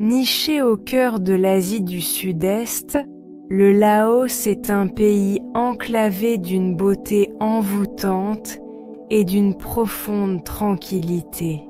Niché au cœur de l'Asie du Sud-Est, le Laos est un pays enclavé d'une beauté envoûtante et d'une profonde tranquillité.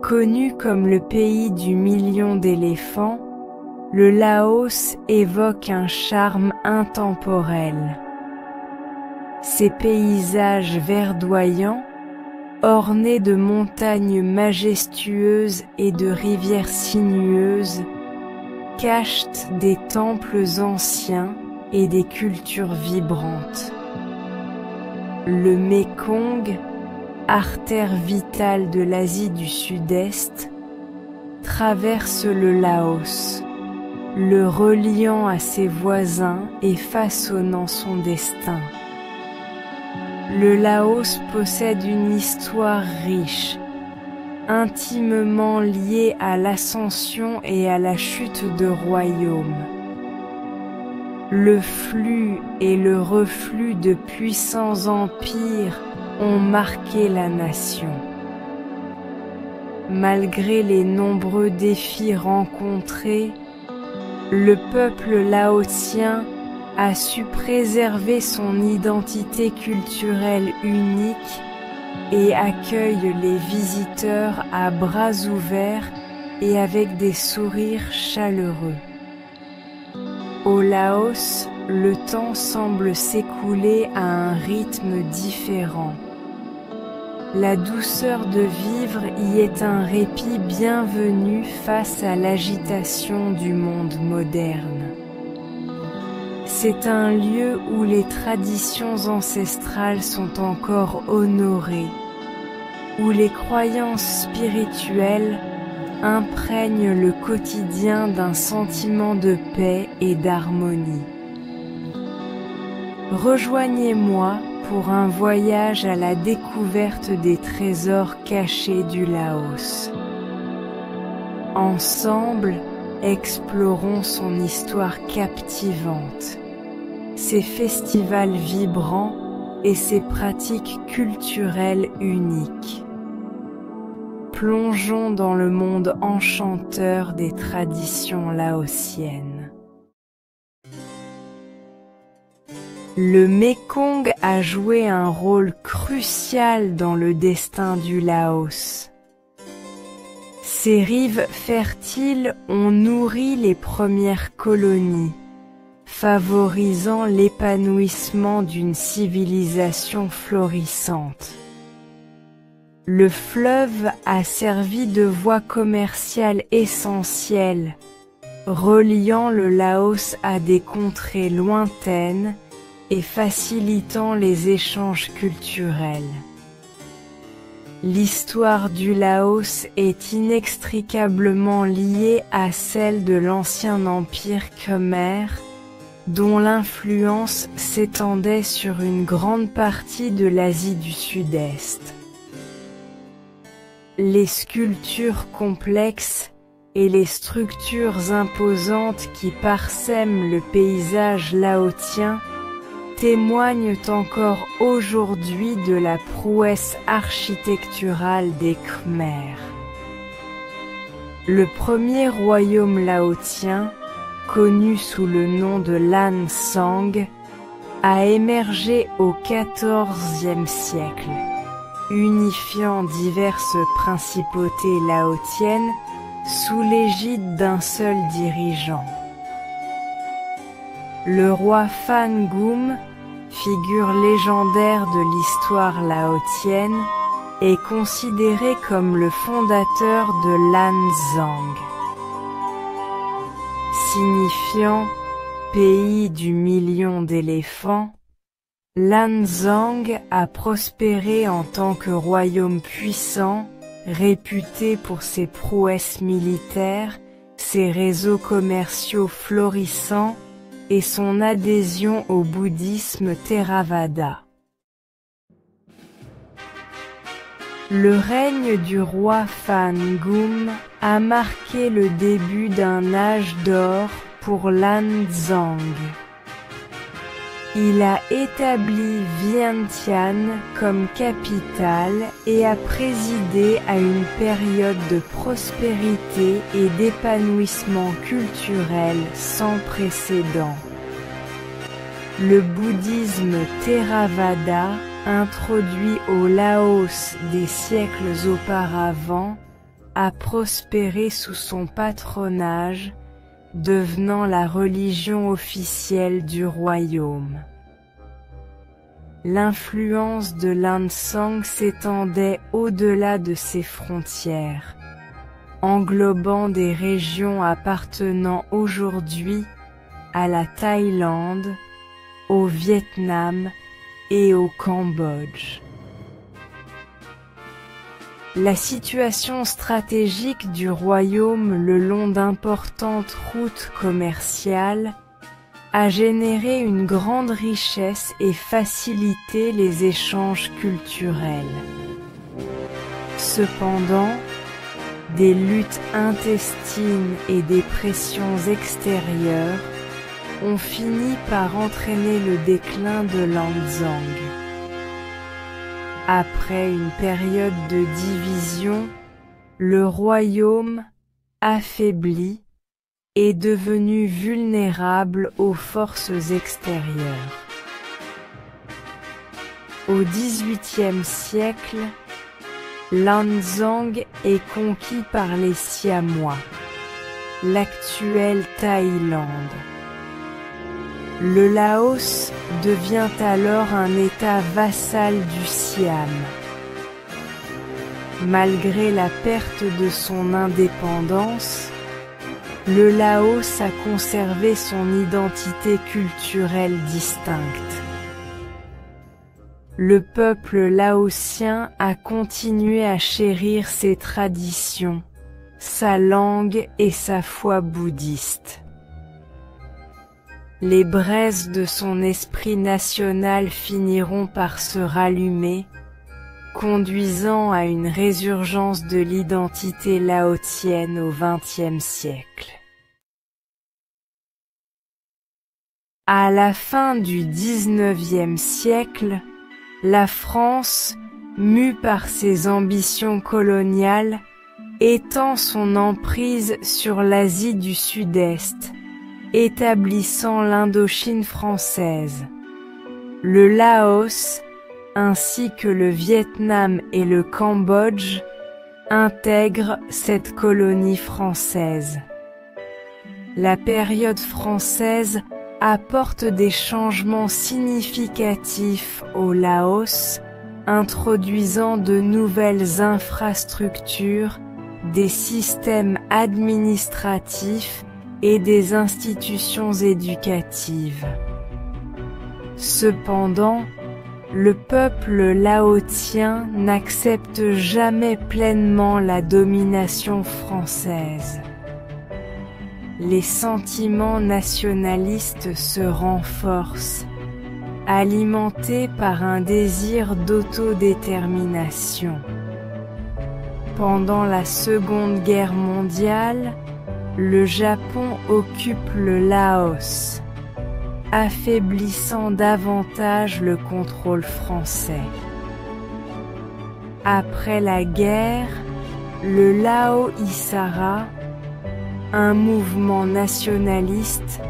Connu comme le pays du million d'éléphants, le Laos évoque un charme intemporel. Ses paysages verdoyants, ornés de montagnes majestueuses et de rivières sinueuses, cachent des temples anciens et des cultures vibrantes. Le Mékong, artère vitale de l'Asie du Sud-Est, traverse le Laos, le reliant à ses voisins et façonnant son destin. Le Laos possède une histoire riche, intimement liée à l'ascension et à la chute de royaumes. Le flux et le reflux de puissants empires ont marqué la nation. Malgré les nombreux défis rencontrés, le peuple laotien a su préserver son identité culturelle unique et accueille les visiteurs à bras ouverts et avec des sourires chaleureux. Au Laos, le temps semble s'écouler à un rythme différent. La douceur de vivre y est un répit bienvenu face à l'agitation du monde moderne. C'est un lieu où les traditions ancestrales sont encore honorées, où les croyances spirituelles imprègnent le quotidien d'un sentiment de paix et d'harmonie. Rejoignez-moi pour un voyage à la découverte des trésors cachés du Laos. Ensemble, explorons son histoire captivante, ses festivals vibrants et ses pratiques culturelles uniques. Plongeons dans le monde enchanteur des traditions laotiennes. Le Mékong a joué un rôle crucial dans le destin du Laos. Ses rives fertiles ont nourri les premières colonies, favorisant l'épanouissement d'une civilisation florissante. Le fleuve a servi de voie commerciale essentielle, reliant le Laos à des contrées lointaines et facilitant les échanges culturels. L'histoire du Laos est inextricablement liée à celle de l'ancien empire Khmer, dont l'influence s'étendait sur une grande partie de l'Asie du Sud-Est. Les sculptures complexes et les structures imposantes qui parsèment le paysage laotien témoignent encore aujourd'hui de la prouesse architecturale des Khmers. Le premier royaume laotien, connu sous le nom de Lan Xang, a émergé au XIVe siècle, unifiant diverses principautés laotiennes sous l'égide d'un seul dirigeant. Le roi Phan Gum, figure légendaire de l'histoire laotienne, est considéré comme le fondateur de Lan Xang. Signifiant « pays du million d'éléphants », Lan Xang a prospéré en tant que royaume puissant, réputé pour ses prouesses militaires, ses réseaux commerciaux florissants et son adhésion au bouddhisme Theravada. Le règne du roi Phan Gum a marqué le début d'un âge d'or pour Lan Xang. Il a établi Vientiane comme capitale et a présidé à une période de prospérité et d'épanouissement culturel sans précédent. Le bouddhisme Theravada, introduit au Laos des siècles auparavant, a prospéré sous son patronage, devenant la religion officielle du royaume. L'influence de l'Ansang s'étendait au-delà de ses frontières, englobant des régions appartenant aujourd'hui à la Thaïlande, au Vietnam et au Cambodge. La situation stratégique du royaume le long d'importantes routes commerciales a généré une grande richesse et facilité les échanges culturels. Cependant, des luttes intestines et des pressions extérieures ont fini par entraîner le déclin de l'Anzang. Après une période de division, le royaume, affaibli, est devenu vulnérable aux forces extérieures. Au XVIIIe siècle, l'Anzang est conquis par les Siamois, l'actuelle Thaïlande. Le Laos devient alors un État vassal du Siam. Malgré la perte de son indépendance, le Laos a conservé son identité culturelle distincte. Le peuple laotien a continué à chérir ses traditions, sa langue et sa foi bouddhiste. Les braises de son esprit national finiront par se rallumer, conduisant à une résurgence de l'identité laotienne au XXe siècle. À la fin du XIXe siècle, la France, mue par ses ambitions coloniales, étend son emprise sur l'Asie du Sud-Est, établissant l'Indochine française. Le Laos, ainsi que le Vietnam et le Cambodge, intègrent cette colonie française. La période française apporte des changements significatifs au Laos, introduisant de nouvelles infrastructures, des systèmes administratifs et des institutions éducatives. Cependant, le peuple laotien n'accepte jamais pleinement la domination française. Les sentiments nationalistes se renforcent, alimentés par un désir d'autodétermination. Pendant la Seconde Guerre mondiale, le Japon occupe le Laos, affaiblissant davantage le contrôle français. Après la guerre, le Lao Isara, un mouvement nationaliste,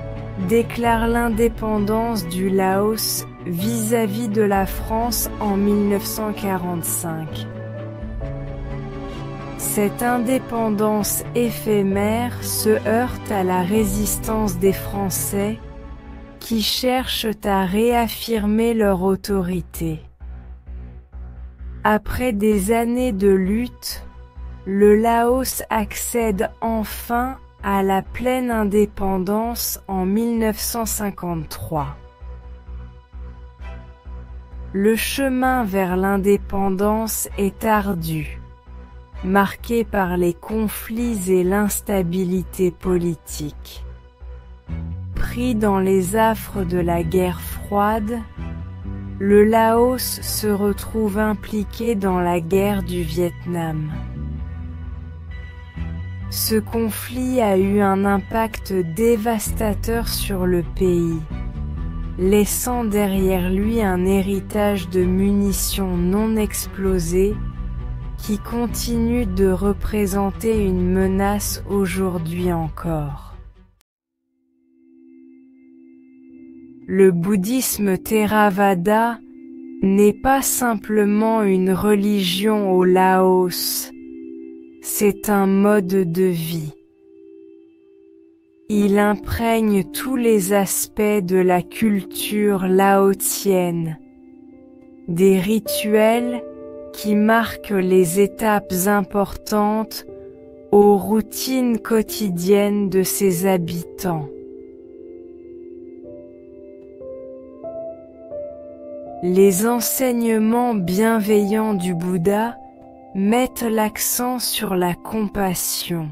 déclare l'indépendance du Laos vis-à-vis de la France en 1945. Cette indépendance éphémère se heurte à la résistance des Français, qui cherchent à réaffirmer leur autorité. Après des années de lutte, le Laos accède enfin à la pleine indépendance en 1953. Le chemin vers l'indépendance est ardu, marqué par les conflits et l'instabilité politique. Pris dans les affres de la guerre froide, le Laos se retrouve impliqué dans la guerre du Vietnam. Ce conflit a eu un impact dévastateur sur le pays, laissant derrière lui un héritage de munitions non explosées qui continue de représenter une menace aujourd'hui encore. Le bouddhisme Theravada n'est pas simplement une religion au Laos, c'est un mode de vie. Il imprègne tous les aspects de la culture laotienne, des rituels qui marquent les étapes importantes aux routines quotidiennes de ses habitants. Les enseignements bienveillants du Bouddha mettent l'accent sur la compassion,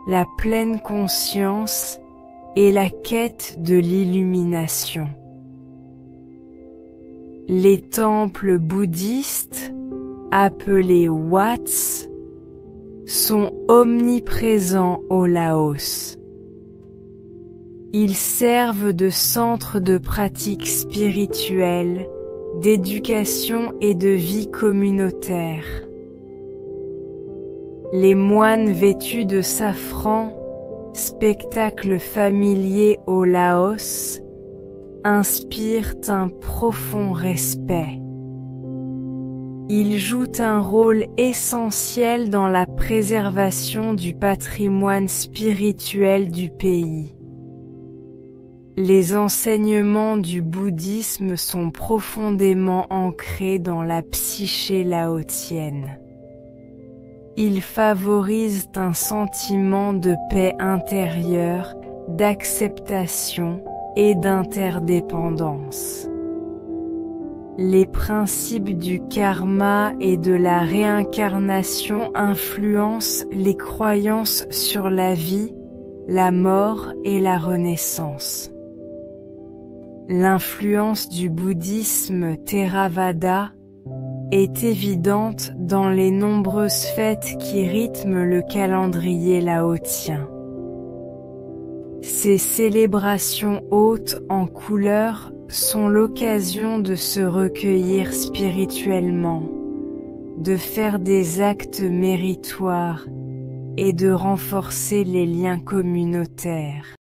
la pleine conscience et la quête de l'illumination. Les temples bouddhistes, appelés Wats, sont omniprésents au Laos. Ils servent de centre de pratique spirituelle, d'éducation et de vie communautaire. Les moines vêtus de safran, spectacle familier au Laos, inspirent un profond respect. Ils jouent un rôle essentiel dans la préservation du patrimoine spirituel du pays. Les enseignements du bouddhisme sont profondément ancrés dans la psyché laotienne. Ils favorisent un sentiment de paix intérieure, d'acceptation et d'interdépendance. Les principes du karma et de la réincarnation influencent les croyances sur la vie, la mort et la renaissance. L'influence du bouddhisme Theravada est évidente dans les nombreuses fêtes qui rythment le calendrier laotien. Ces célébrations hautes en couleurs sont l'occasion de se recueillir spirituellement, de faire des actes méritoires et de renforcer les liens communautaires.